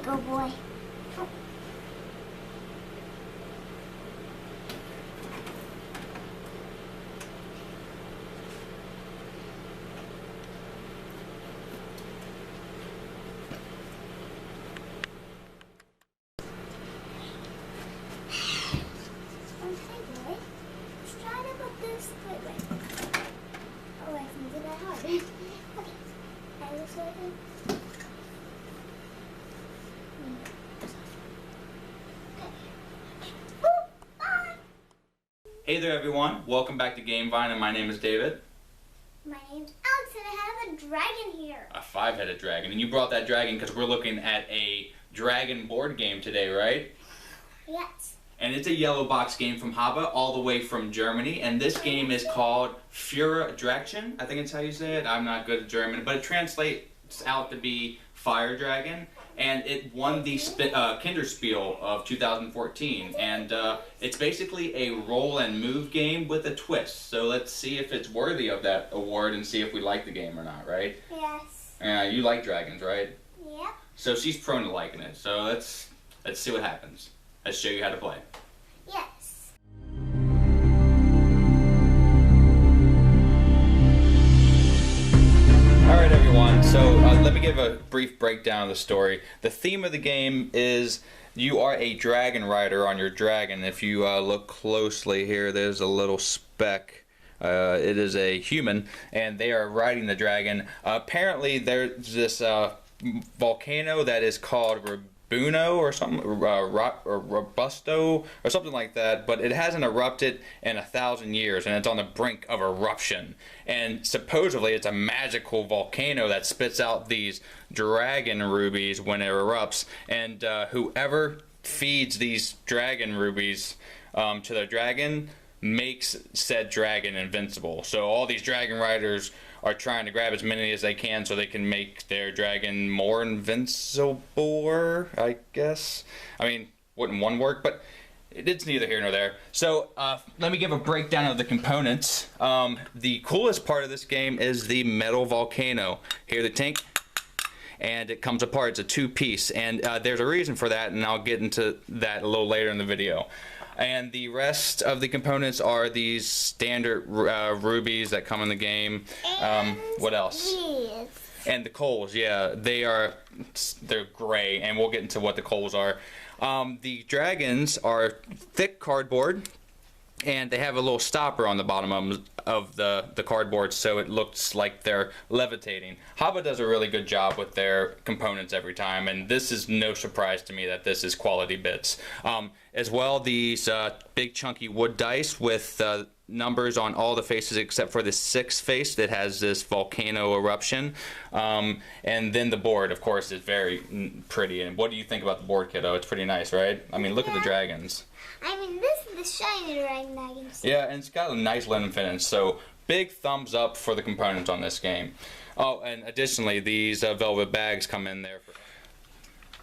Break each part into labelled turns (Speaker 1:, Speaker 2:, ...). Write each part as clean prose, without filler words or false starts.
Speaker 1: go, boy.
Speaker 2: Hey there everyone, welcome back to Gamevine and my name is David.
Speaker 1: My name's Alex and I have a dragon here.
Speaker 2: A 5-headed dragon, and you brought that dragon because we're looking at a dragon board game today, right?
Speaker 1: Yes.
Speaker 2: And it's a yellow box game from Haba, all the way from Germany, and this game is called Feuer-Drachen, I think it's how you say it. I'm not good at German, but it translates out to be Fire Dragon. And it won the Kinderspiel of 2014, and it's basically a roll and move game with a twist. So let's see if it's worthy of that award and see if we like the game or not, right?
Speaker 1: Yes.
Speaker 2: You like dragons, right?
Speaker 1: Yep.
Speaker 2: So she's prone to liking it. So let's see what happens. Let's show you how to play.
Speaker 1: Yes.
Speaker 2: Alright everyone, so let me give a brief breakdown of the story. The theme of the game is you are a dragon rider on your dragon. If you look closely here, there's a little speck. It is a human, and they are riding the dragon. Apparently there's this volcano that is called Rabuno or something, or Robusto or something like that, but it hasn't erupted in 1,000 years, and it's on the brink of eruption. And supposedly it's a magical volcano that spits out these dragon rubies when it erupts, and whoever feeds these dragon rubies to their dragon makes said dragon invincible. So all these dragon riders are trying to grab as many as they can so they can make their dragon more invincible, I guess. I mean, wouldn't one work, but it's neither here nor there. So let me give a breakdown of the components. The coolest part of this game is the metal volcano. Hear the tink? And it comes apart. It's a two-piece, and there's a reason for that, and I'll get into that a little later in the video. And the rest of the components are these standard rubies that come in the game. What else?
Speaker 1: Yes.
Speaker 2: And the coals, yeah, they're gray, and we'll get into what the coals are. The dragons are thick cardboard, and they have a little stopper on the bottom of the cardboard, so it looks like they're levitating. Haba does a really good job with their components every time, and this is no surprise to me that this is quality bits. As well, these big chunky wood dice with numbers on all the faces except for the 6th face that has this volcano eruption. And then the board, of course, is very pretty. And what do you think about the board, kiddo? It's pretty nice, right? I mean, look at the dragons.
Speaker 1: I mean, this is the shiny dragon I can see.
Speaker 2: Yeah, and it's got a nice linen finish, so big thumbs up for the components on this game. Oh, and additionally, these velvet bags come in there.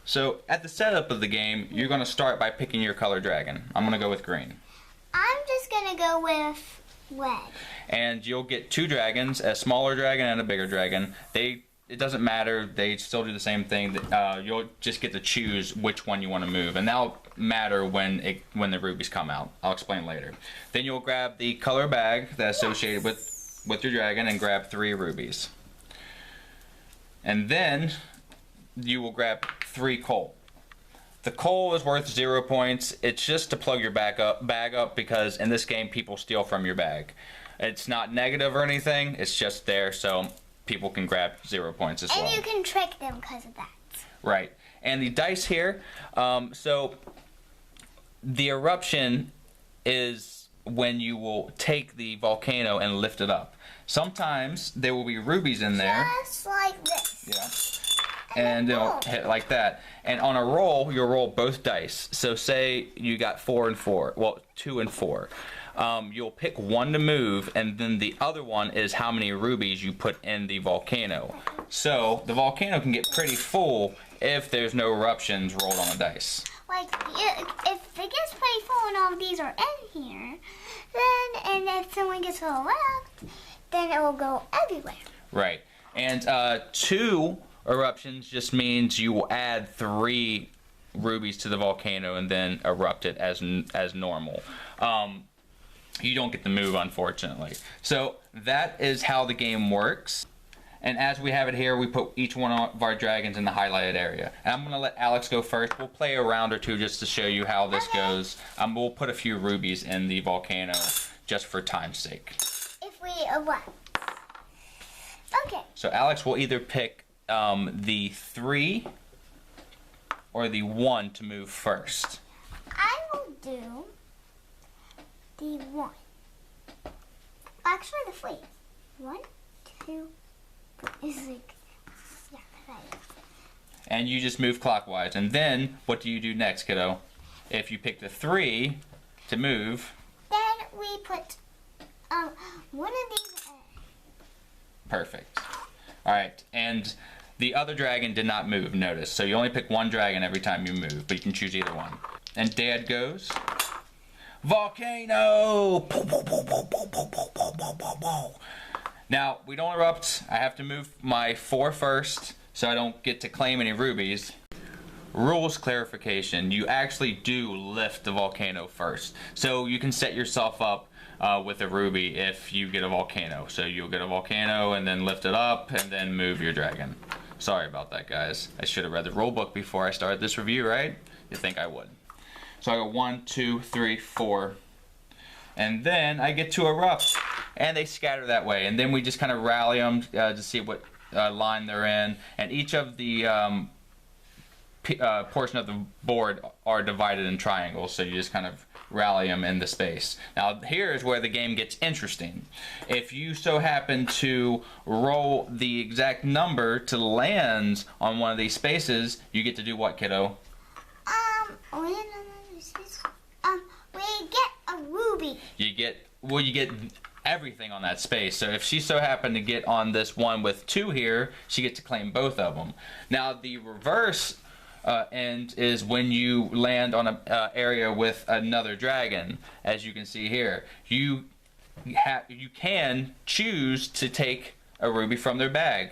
Speaker 2: So, at the setup of the game, you're going to start by picking your color dragon. I'm going to go with green.
Speaker 1: I'm just going to go with red.
Speaker 2: And you'll get 2 dragons, a smaller dragon and a bigger dragon. It doesn't matter, they still do the same thing. You'll just get to choose which one you want to move, and that'll matter when the rubies come out. I'll explain later. Then you'll grab the color bag that's associated with your dragon and grab 3 rubies. And then you will grab 3 coal. The coal is worth 0 points. It's just to plug your bag up because in this game people steal from your bag. It's not negative or anything, it's just there so people can grab 0 points as well.
Speaker 1: And you can trick them because of that.
Speaker 2: Right. And the dice here, so the eruption is when you will take the volcano and lift it up. Sometimes there will be rubies in there.
Speaker 1: Just like this.
Speaker 2: Yeah. And they'll hit like that. And on a roll, you'll roll both dice. So say you got 4 and 4. Well, 2 and 4. You'll pick one to move, and then the other one is how many rubies you put in the volcano. So the volcano can get pretty full if there's no eruptions rolled on the dice.
Speaker 1: Like, if it gets pretty full and all of these are in here, then, and if someone gets a little left, then it will go everywhere.
Speaker 2: Right. And 2 eruptions just means you will add 3 rubies to the volcano and then erupt it as normal. You don't get the move, unfortunately. So that is how the game works. And as we have it here, we put each one of our dragons in the highlighted area. And I'm going to let Alex go first. We'll play a round or two just to show you how this goes. We'll put a few rubies in the volcano just for time's sake.
Speaker 1: If we erupt. Okay.
Speaker 2: So Alex will either pick the 3 or the 1 to move first.
Speaker 1: I will do the 1. Actually, the 3. 1, 2, it's like, yeah, right.
Speaker 2: And you just move clockwise. And then, what do you do next, kiddo? If you pick the 3 to move.
Speaker 1: Then we put one of these in.
Speaker 2: Perfect. Alright, and the other dragon did not move, notice. So you only pick 1 dragon every time you move, but you can choose either one. And Dad goes. Volcano! Now, we don't erupt. I have to move my 4 first, so I don't get to claim any rubies. Rules clarification. You actually do lift the volcano first. So you can set yourself up with a ruby if you get a volcano. So you'll get a volcano and then lift it up and then move your dragon. Sorry about that, guys. I should have read the rule book before I started this review, right? You think I would. So I go 1, 2, 3, 4. And then I get to erupt. And they scatter that way. And then we just kind of rally them to see what line they're in. And each of the portion of the board are divided in triangles. So you just kind of rally them in the space. Now here's where the game gets interesting. If you so happen to roll the exact number to land on one of these spaces, you get to do what, kiddo?
Speaker 1: We get a ruby.
Speaker 2: You get everything on that space. So if she so happened to get on this one with 2 here, she gets to claim both of them. Now the reverse end is when you land on an area with another dragon, as you can see here. You can choose to take a ruby from their bag.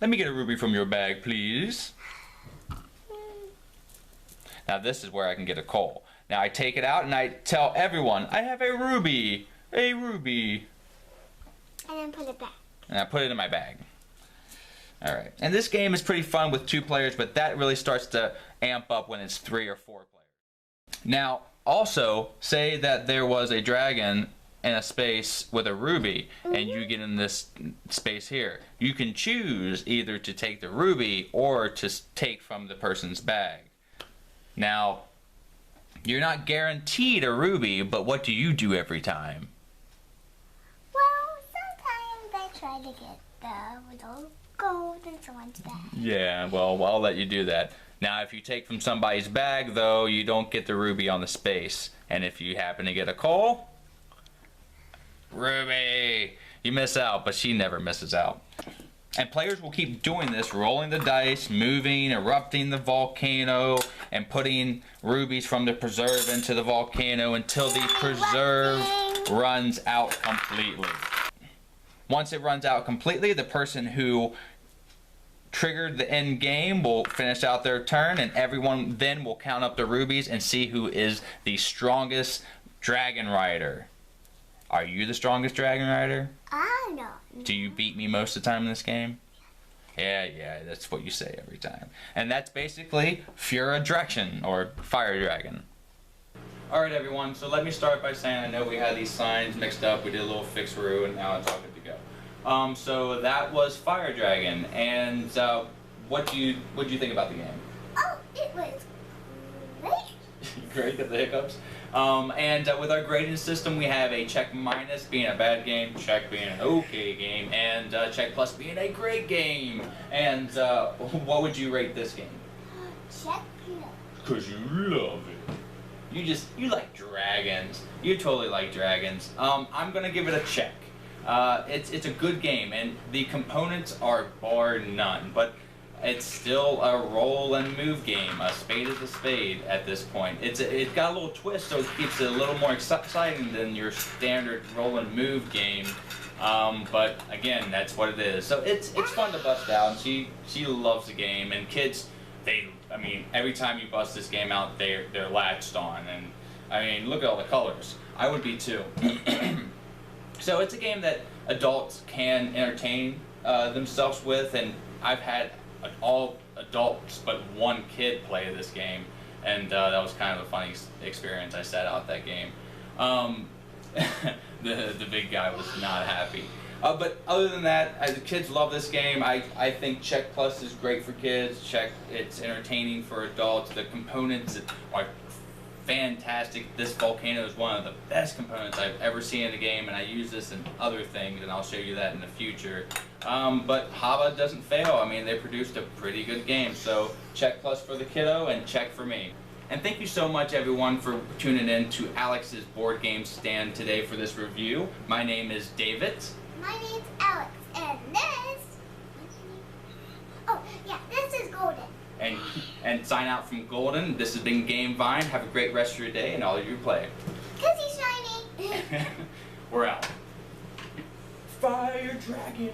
Speaker 2: Let me get a ruby from your bag, please. Now this is where I can get a coal. Now I take it out and I tell everyone, I have a ruby, a ruby.
Speaker 1: And then put it back.
Speaker 2: And I put it in my bag. Alright, and this game is pretty fun with 2 players, but that really starts to amp up when it's 3 or 4 players. Now, also, say that there was a dragon in a space with a ruby, and you get in this space here. You can choose either to take the ruby or to take from the person's bag. Now, you're not guaranteed a ruby, but what do you do every time?
Speaker 1: Well, sometimes I try to get the little gold in someone's bag.
Speaker 2: Yeah, well, I'll let you do that. Now, if you take from somebody's bag, though, you don't get the ruby on the space. And if you happen to get a coal, ruby, you miss out, but she never misses out. And players will keep doing this, rolling the dice, moving, erupting the volcano, and putting rubies from the preserve into the volcano until the preserve runs out completely. Once it runs out completely, the person who triggered the end game will finish out their turn, and everyone then will count up the rubies and see who is the strongest dragon rider. Are you the strongest dragon rider?
Speaker 1: I know.
Speaker 2: Do you beat me most of the time in this game? Yeah, that's what you say every time. And that's basically Feuer-Drachen, or Fire Dragon. Alright everyone, so let me start by saying I know we had these signs mixed up, we did a little fixaroo, and now it's all good to go. So that was Fire Dragon, and what do you think about the game?
Speaker 1: Oh, it was great.
Speaker 2: Great, got the hiccups. And with our grading system, we have a check minus being a bad game, check being an okay game, and check plus being a great game. And what would you rate this game?
Speaker 1: Check plus.
Speaker 2: Because you love it. You like dragons. You totally like dragons. I'm going to give it a check. It's a good game, and the components are bar none, but it's still a roll and move game. A spade is a spade at this point. It got a little twist, so it keeps it a little more exciting than your standard roll and move game. But again, that's what it is. So it's fun to bust out, and she loves the game. And kids, I mean, every time you bust this game out, they're latched on. And I mean, look at all the colors. I would be too. So it's a game that adults can entertain themselves with, and I've had all adults but one kid play this game, and that was kind of a funny experience. I sat out that game. The big guy was not happy. But other than that, the kids love this game. I think Check Plus is great for kids. It's entertaining for adults. The components are fantastic. This volcano is one of the best components I've ever seen in a game, and I use this in other things, and I'll show you that in the future. But Haba doesn't fail. I mean, they produced a pretty good game. So Check Plus for the kiddo and check for me. And thank you so much, everyone, for tuning in to Alex's Board Game Stand today for this review. My name is David.
Speaker 1: My name's Alex, and this is Golden.
Speaker 2: And sign out from Golden. This has been Game Vine. Have a great rest of your day and all of your play.
Speaker 1: 'Cause he's shiny.
Speaker 2: We're out. Feuer-Drachen.